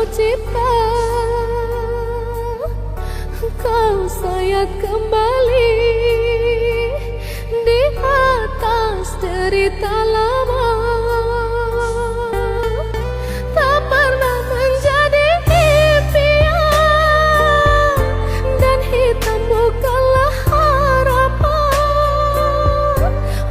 Danau Cinta, kau sayat kembali di atas derita lama. Tak pernah menjadi impian, dan hitam bukanlah harapan.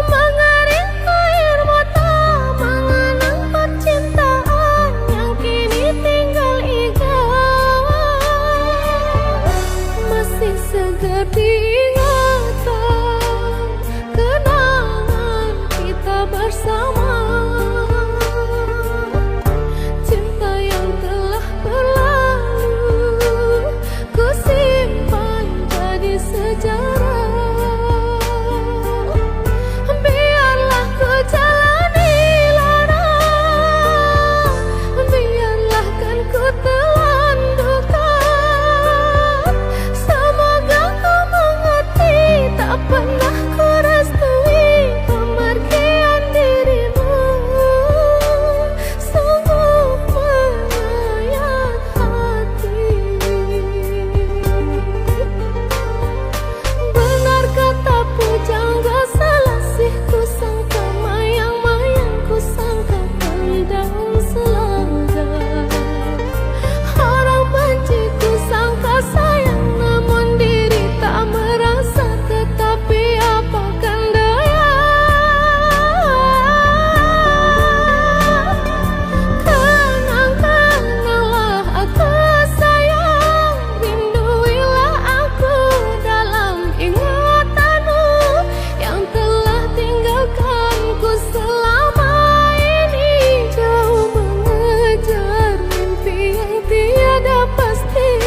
Mengalir air mata mengenang percintaan yang kini tinggal ingat. Masih segar diingatan kenangan kita bersama. Cinta yang telah berlalu ku simpan jadi sejarah. Biarlah ku jalani lara, biarlah kan ku telan duka. Semoga kau mengerti, tak pernah ku restui pemergian dirimu. Sungguh menyayat hati. Benar kata pujangga selasih, ku sangka mayang-mayang, ku sangka kali daun selangga. Orang benci ku sangka sayang, namun diri tak merasa. Tetapi apakan daya, kenang-kenanglah aku sayang. Rinduilah aku dalam ingatanmu yang telah tinggalkanku selama ini. Jauh mengejar mimpi yang tiada pasti.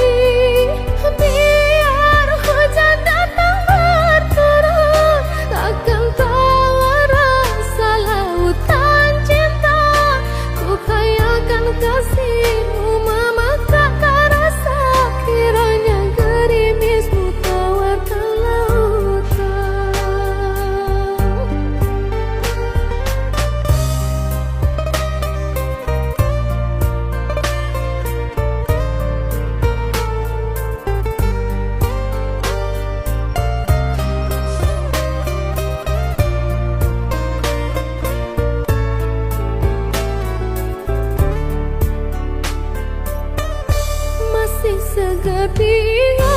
Biar hujan datang berturut, takkan tahu rasa lautan cinta. Ku kayakan kasihmu memaksakan rasa, kiranya gerimismu tawarkan lautan. Masih segar diingatan